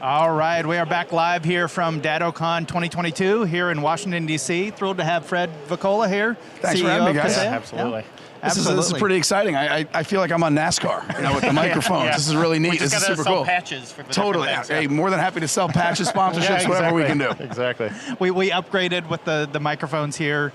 All right, we are back live here from DattoCon 2022 here in Washington, D.C. Thrilled to have Fred Voccola here. Thanks for having me, guys. Kaseya. Yeah, absolutely. Yeah. This is pretty exciting. I feel like I'm on NASCAR, with the microphones. Yeah. This is really neat. We just This is gotta super sell cool. patches for the Totally. different Hey, things. more than happy to sell patches, sponsorships, whatever we can do. Exactly. We upgraded with the microphones here.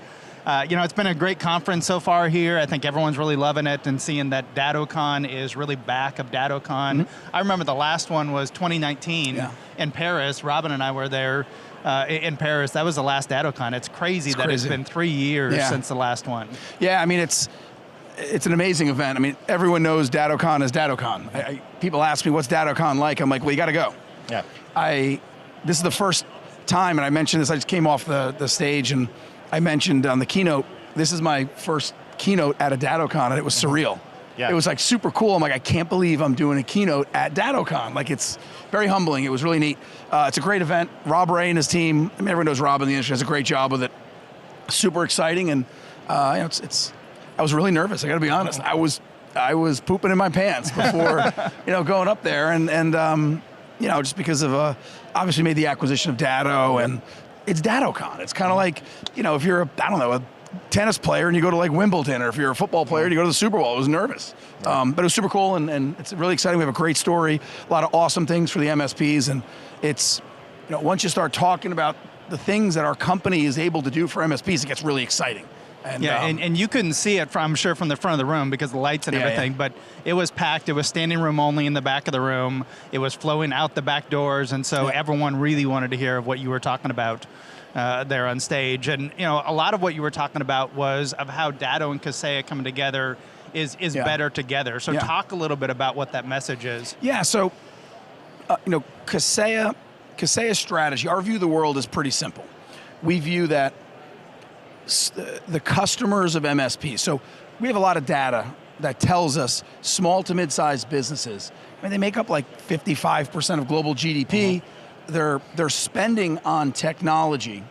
It's been a great conference so far here. I think everyone's really loving it and seeing that DattoCon is really back of DattoCon. I remember the last one was 2019 in Paris. Robin and I were there in Paris. That was the last DattoCon. It's crazy it's been 3 years since the last one. Yeah, I mean, it's an amazing event. I mean, everyone knows DattoCon is DattoCon. People ask me, what's DattoCon like? I'm like, well, you got to go. Yeah. This is the first time, and I mentioned this, I just came off the stage, and I mentioned on the keynote, this is my first keynote at a DattoCon, and it was surreal. Yeah. It was like super cool. I'm like, I can't believe I'm doing a keynote at DattoCon. Like, it's very humbling. It was really neat. It's a great event. Rob Ray and his team, I mean, everyone knows Rob in the industry, does a great job with it. Super exciting, and I was really nervous. I got to be honest. I was pooping in my pants before, going up there, and just because of obviously made the acquisition of Datto, and it's DattoCon. It's kind of like, if you're a tennis player and you go to like Wimbledon, or if you're a football player and you go to the Super Bowl. I was nervous, but it was super cool, and it's really exciting. We have a great story, a lot of awesome things for the MSPs, and it's, once you start talking about the things that our company is able to do for MSPs, it gets really exciting. And, and you couldn't see it, I'm sure, from the front of the room because of the lights and everything, but it was packed. It was standing room only in the back of the room. It was flowing out the back doors, and so everyone really wanted to hear of what you were talking about there on stage. And a lot of what you were talking about was of how Datto and Kaseya coming together is better together. So talk a little bit about what that message is. Yeah, so, Kaseya's strategy, our view of the world is pretty simple. We view that the customers of MSP. So we have a lot of data that tells us small to mid-sized businesses, they make up like 55% of global GDP. They're spending on technology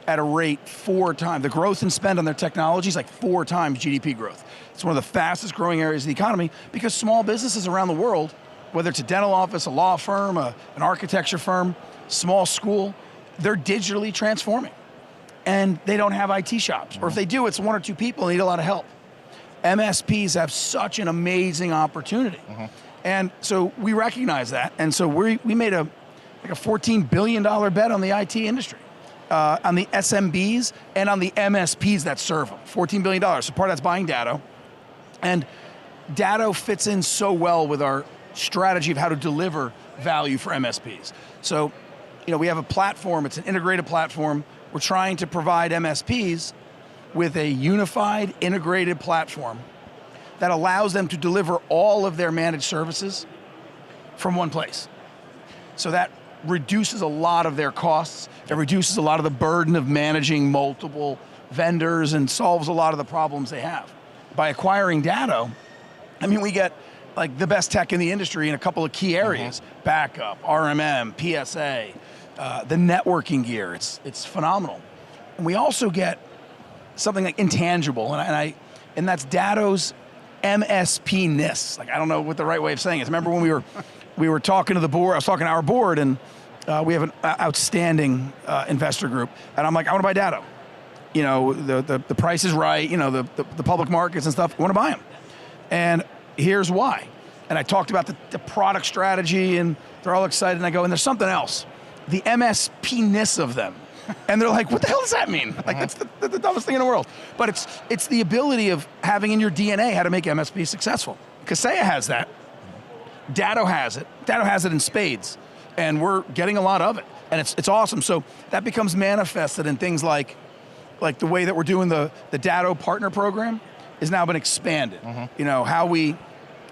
at a rate 4 times. The growth in spend on their technology is like 4 times GDP growth. It's one of the fastest growing areas of the economy because small businesses around the world, whether it's a dental office, a law firm, an architecture firm, small school, they're digitally transforming. And they don't have IT shops. Or if they do, it's 1 or 2 people and need a lot of help. MSPs have such an amazing opportunity. And so we recognize that. And so we made a $14 billion bet on the IT industry, on the SMBs and on the MSPs that serve them. $14 billion. So part of that's buying Datto. And Datto fits in so well with our strategy of how to deliver value for MSPs. So, we have a platform. It's an integrated platform. We're trying to provide MSPs with a unified, integrated platform that allows them to deliver all of their managed services from one place. So that reduces a lot of their costs. It reduces a lot of the burden of managing multiple vendors and solves a lot of the problems they have. By acquiring Datto, we get like the best tech in the industry in a couple of key areas: backup, RMM, PSA, the networking gear. It's phenomenal. And we also get something like intangible, and that's Datto's MSP-ness. Like, I don't know what the right way of saying it is. Remember when we were talking to the board, I was talking to our board, and we have an outstanding investor group, and I'm like, I want to buy Datto. The price is right, the public markets and stuff, I want to buy them. And here's why. And I talked about the product strategy, and they're all excited, and I go, and there's something else. The MSP-ness of them. And they're like, what the hell does that mean? Like, that's the dumbest thing in the world. But it's the ability of having in your DNA how to make MSP successful. Kaseya has that. Datto has it. Datto has it in spades. And we're getting a lot of it. And it's awesome. So that becomes manifested in things like the way that we're doing the Datto partner program has now been expanded. How we,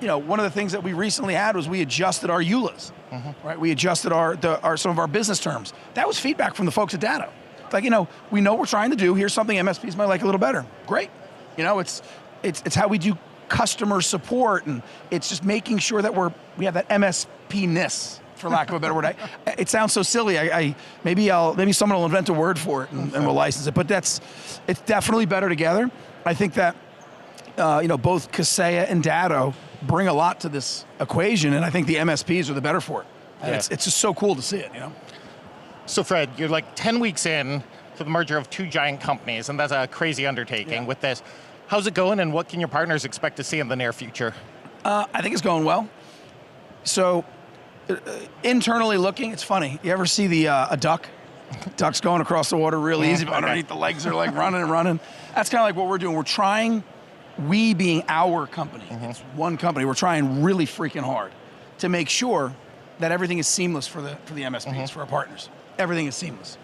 one of the things that we recently had was we adjusted our EULAs. Right, we adjusted some of our business terms. That was feedback from the folks at Datto. It's like, we know what we're trying to do. Here's something MSPs might like a little better. Great. It's how we do customer support, and it's just making sure that we have that MSP-ness, for lack of a better word. It sounds so silly. Maybe someone will invent a word for it and we'll license it. But it's definitely better together. I think that both Kaseya and Datto bring a lot to this equation, and I think the MSPs are the better for it. And it's just so cool to see it, you know? So Fred, you're like 10 weeks in to the merger of two giant companies, and that's a crazy undertaking with this. How's it going, and what can your partners expect to see in the near future? I think it's going well. So, internally looking, it's funny. You ever see a duck? Duck's going across the water real easy, but underneath the legs are like running and running. That's kind of like what we're doing. We're trying, we being our company, it's one company, we're trying really freaking hard to make sure that everything is seamless for the MSPs, for our partners. Everything is seamless.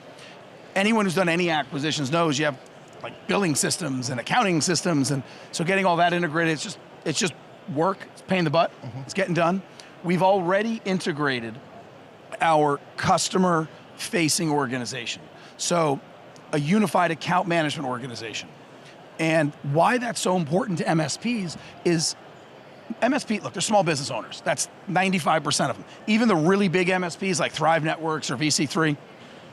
Anyone who's done any acquisitions knows you have like billing systems and accounting systems, and so getting all that integrated, it's just work, it's a pain in the butt, it's getting done. We've already integrated our customer-facing organization, so a unified account management organization. And why that's so important to MSPs is look, they're small business owners. That's 95% of them. Even the really big MSPs like Thrive Networks or VC3,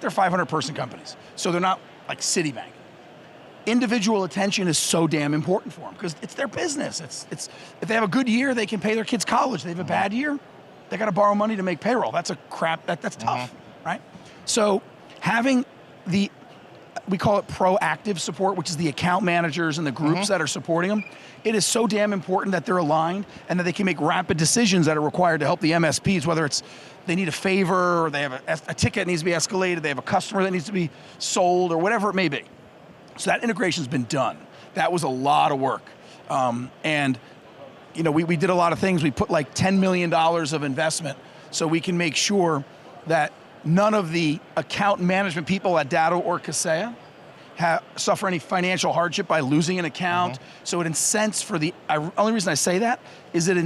they're 500-person companies. So they're not like Citibank. Individual attention is so damn important for them because it's their business. It's if they have a good year, they can pay their kids college. They have a bad year, they got to borrow money to make payroll. That's that's tough, right? So having we call it proactive support, which is the account managers and the groups that are supporting them. It is so damn important that they're aligned and that they can make rapid decisions that are required to help the MSPs, whether it's they need a favor or they have a ticket that needs to be escalated, they have a customer that needs to be sold or whatever it may be. So that integration's been done. That was a lot of work. And you know, we did a lot of things. We put like $10 million of investment so we can make sure that none of the account management people at Datto or Kaseya suffer any financial hardship by losing an account. So it incents for the only reason I say that is it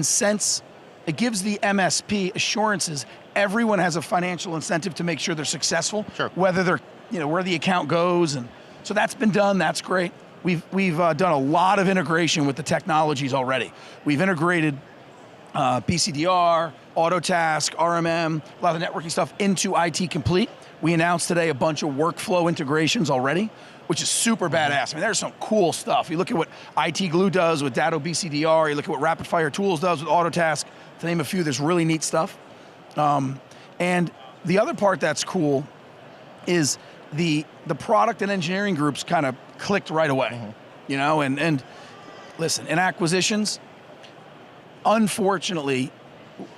gives the MSP assurances everyone has a financial incentive to make sure they're successful, whether they're, you know, where the account goes. And so that's been done, that's great. We've done a lot of integration with the technologies already. We've integrated BCDR, Autotask, RMM, a lot of the networking stuff into IT Complete. We announced today a bunch of workflow integrations already, which is super badass. I mean, there's some cool stuff. You look at what IT Glue does with Datto BCDR, you look at what Rapid Fire Tools does with Autotask, to name a few, there's really neat stuff. And the other part that's cool is the product and engineering groups kind of clicked right away, you know, and listen, in acquisitions, unfortunately,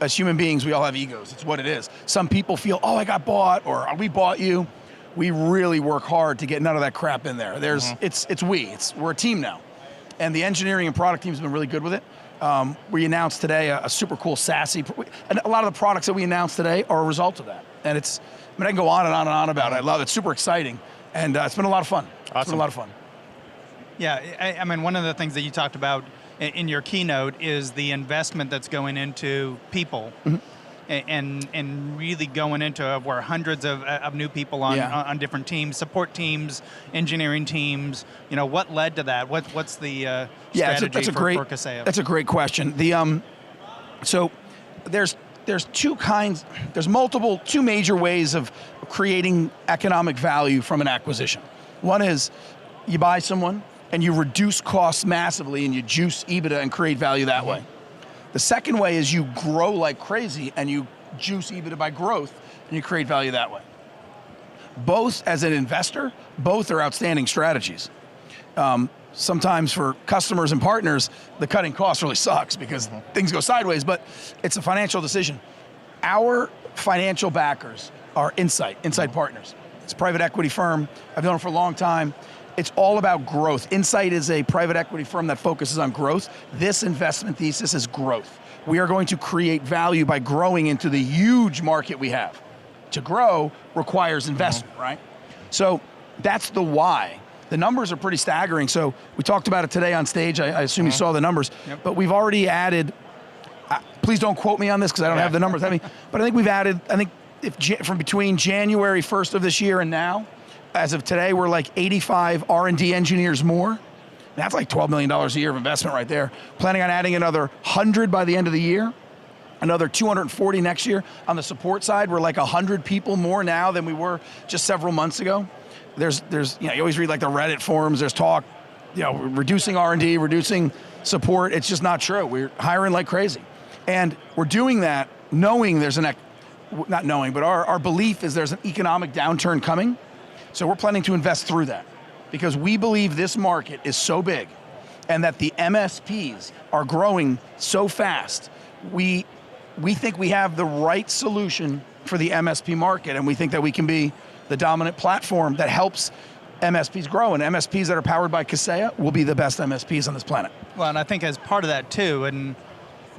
as human beings, we all have egos. It's what it is. Some people feel, oh, I got bought, or we bought you. We really work hard to get none of that crap in there. We're a team now. And the engineering and product team's been really good with it. We announced today a super cool SASE, and a lot of the products that we announced today are a result of that. And I can go on and on and on about it. I love it. It's super exciting. And it's been a lot of fun. Awesome. It's been a lot of fun. Yeah, I mean, one of the things that you talked about in your keynote is the investment that's going into people, and really going into where hundreds of new people on different teams, support teams, engineering teams. You know, what led to that? What's the strategy for Kaseya? That's a great question. So there's two major ways of creating economic value from an acquisition. One is you buy someone and you reduce costs massively and you juice EBITDA and create value that way. The second way is you grow like crazy and you juice EBITDA by growth and you create value that way. Both, as an investor, both are outstanding strategies. Sometimes for customers and partners, the cutting cost really sucks because things go sideways, but it's a financial decision. Our financial backers are Insight Partners. It's a private equity firm. I've known it for a long time. It's all about growth. Insight is a private equity firm that focuses on growth. This investment thesis is growth. We are going to create value by growing into the huge market we have. To grow requires investment, right? So that's the why. The numbers are pretty staggering. So we talked about it today on stage. I assume you saw the numbers, but we've already added, please don't quote me on this because I don't have the numbers at me, but I think we've added, from between January 1st of this year and now, as of today, we're like 85 R&D engineers more. That's like $12 million a year of investment right there. Planning on adding another 100 by the end of the year, another 240 next year. On the support side, we're like 100 people more now than we were just several months ago. There's you always read like the Reddit forums, there's talk, reducing R&D, reducing support. It's just not true. We're hiring like crazy. And we're doing that knowing there's not knowing, but our belief is there's an economic downturn coming. So we're planning to invest through that because we believe this market is so big and that the MSPs are growing so fast. We think we have the right solution for the MSP market, and we think that we can be the dominant platform that helps MSPs grow, and MSPs that are powered by Kaseya will be the best MSPs on this planet. Well, and I think as part of that too, and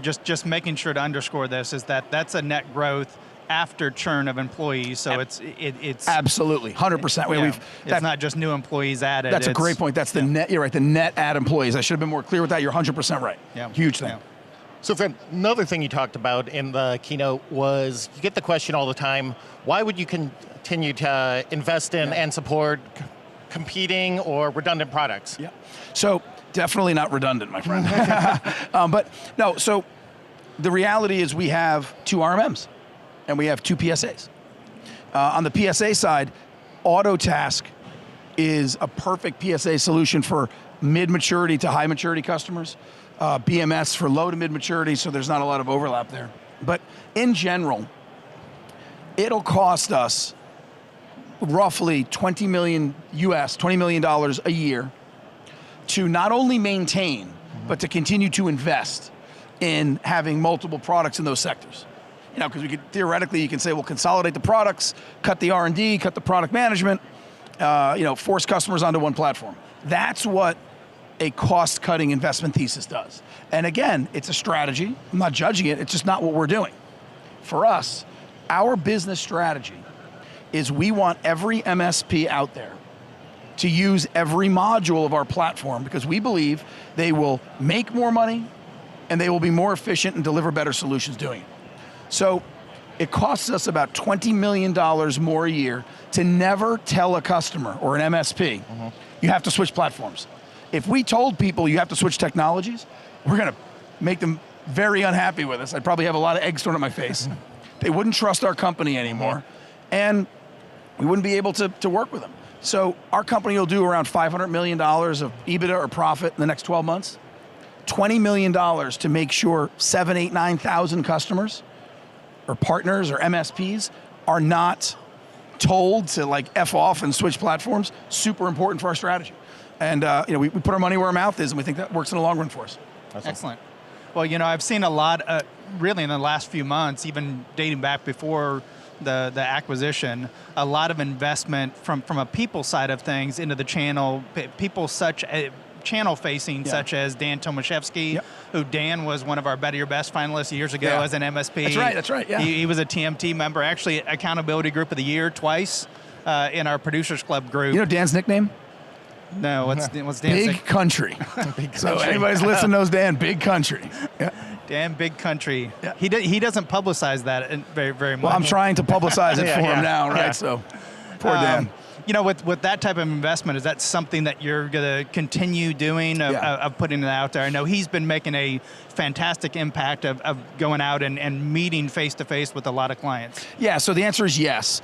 just making sure to underscore this, is that that's a net growth after churn of employees, so it's absolutely 100%. It's not just new employees added. That's a great point. That's the net. You're right. The net add employees. I should have been more clear with that. You're 100% right. Yeah. Huge thing. Yeah. So, Fred, another thing you talked about in the keynote was you get the question all the time: why would you continue to invest in and support competing or redundant products? Yeah. So definitely not redundant, my friend. But no. So the reality is we have 2 RMMs. And we have 2 PSAs. On the PSA side, Autotask is a perfect PSA solution for mid-maturity to high-maturity customers, BMS for low to mid-maturity, so there's not a lot of overlap there. But in general, it'll cost us roughly $20 million a year to not only maintain, but to continue to invest in having multiple products in those sectors. You know, because we could theoretically, you can say, well, consolidate the products, cut the R&D, cut the product management, force customers onto one platform. That's what a cost-cutting investment thesis does. And again, it's a strategy. I'm not judging it. It's just not what we're doing. For us, our business strategy is we want every MSP out there to use every module of our platform because we believe they will make more money and they will be more efficient and deliver better solutions doing it. So it costs us about $20 million more a year to never tell a customer or an MSP, you have to switch platforms. If we told people you have to switch technologies, we're going to make them very unhappy with us. I'd probably have a lot of eggs thrown at my face. They wouldn't trust our company anymore, and we wouldn't be able to work with them. So our company will do around $500 million of EBITDA or profit in the next 12 months, $20 million to make sure 7,000, 8,000, 9,000 customers or partners or MSPs are not told to like F off and switch platforms. Super important for our strategy. And we put our money where our mouth is, and we think that works in the long run for us. Excellent. Well, I've seen a lot, really in the last few months, even dating back before the acquisition, a lot of investment from a people side of things into the channel, people channel-facing, such as Dan Tomaszewski, who Dan was one of our Better Your Best finalists years ago as an MSP. That's right, yeah. He was a TMT member, actually Accountability Group of the Year twice in our Producers Club group. You know Dan's nickname? No, what's Dan's Big Country. Big Country. So anybody's listening knows Dan, Big Country. Yeah. Dan Big Country. Yeah. He doesn't publicize that very, very much. Well, I'm trying to publicize it for him now, right? So, poor Dan. With that type of investment, is that something that you're going to continue doing, of putting it out there? I know he's been making a fantastic impact of going out and meeting face-to-face with a lot of clients. Yeah, so the answer is yes.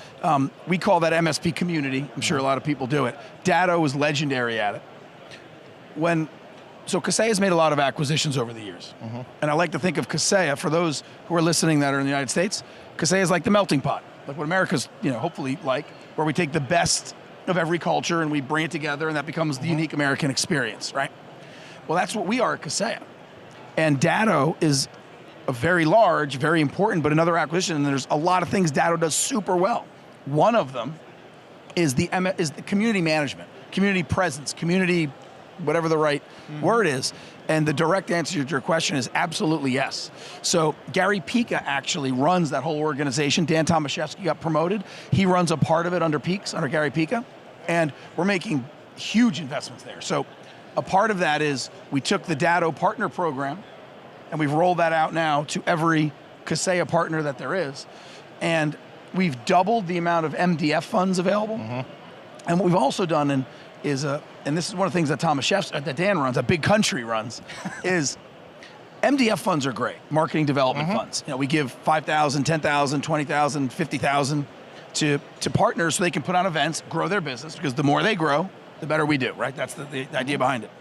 We call that MSP community. I'm sure a lot of people do it. Datto was legendary at it. So Kaseya has made a lot of acquisitions over the years. And I like to think of Kaseya, for those who are listening that are in the United States, Kaseya is like the melting pot, like what America's hopefully like, where we take the best of every culture and we bring it together, and that becomes the unique American experience, right? Well, that's what we are at Kaseya. And Datto is a very large, very important, but another acquisition, and there's a lot of things Datto does super well. One of them is the community management, community presence, community, whatever the right word is. And the direct answer to your question is absolutely yes. So Gary Pika actually runs that whole organization. Dan Tomaszewski got promoted. He runs a part of it under Gary Pika. And we're making huge investments there. So a part of that is we took the Datto partner program and we've rolled that out now to every Kaseya partner that there is. And we've doubled the amount of MDF funds available. And what we've also done and this is one of the things that that Dan runs, that Big Country runs, is MDF funds are great, marketing development funds. We give $5,000, $10,000, $20,000, $50,000 to partners so they can put on events, grow their business, because the more they grow, the better we do, right? That's the idea behind it.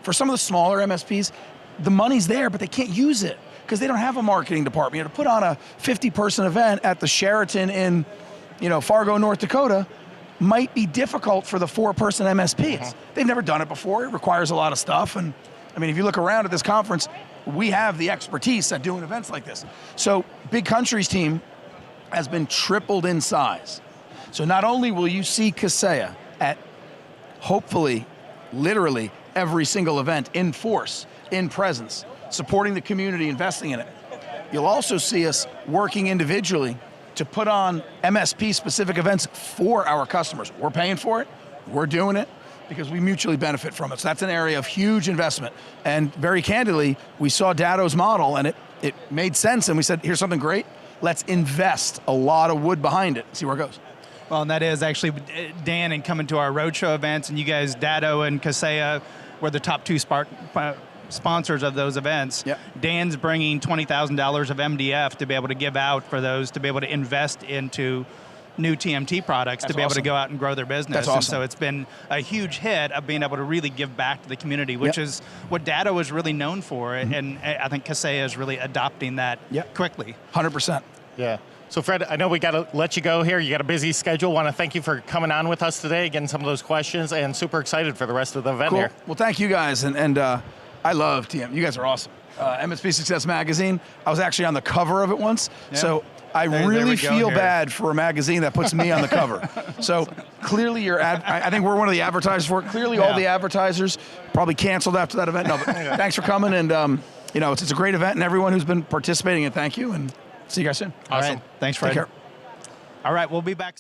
For some of the smaller MSPs, the money's there, but they can't use it because they don't have a marketing department. To put on a 50-person event at the Sheraton in, Fargo, North Dakota, might be difficult for the 4-person MSPs. They've never done it before. It requires a lot of stuff. And I mean, if you look around at this conference, we have the expertise at doing events like this. So Big Country's team has been tripled in size. So not only will you see Kaseya at, hopefully, literally every single event in force, in presence, supporting the community, investing in it, you'll also see us working individually to put on MSP-specific events for our customers. We're paying for it, we're doing it, because we mutually benefit from it. So that's an area of huge investment. And very candidly, we saw Datto's model and it made sense, and we said, here's something great, let's invest a lot of wood behind it, see where it goes. Well, and that is actually Dan and coming to our roadshow events, and you guys, Datto and Kaseya, were the top 2 sponsors of those events. Yep. Dan's bringing $20,000 of MDF to be able to give out for those, to be able to invest into new TMT products, to be able to go out and grow their business. That's awesome. And so it's been a huge hit of being able to really give back to the community, which is what Datto is really known for, and I think Kaseya is really adopting that quickly. 100%. Yeah. So Fred, I know we got to let you go here. You got a busy schedule. Want to thank you for coming on with us today, getting some of those questions, and super excited for the rest of the event here. Well, thank you guys, and I love TM. You guys are awesome. MSP Success magazine. I was actually on the cover of it once, so I really feel bad for a magazine that puts me on the cover. So clearly I think we're one of the advertisers for it. Clearly all the advertisers probably canceled after that event. No, but thanks for coming, and it's a great event, and everyone who's been participating, and thank you, and see you guys soon. Awesome. All right. Thanks, Fred. Take care. All right, we'll be back.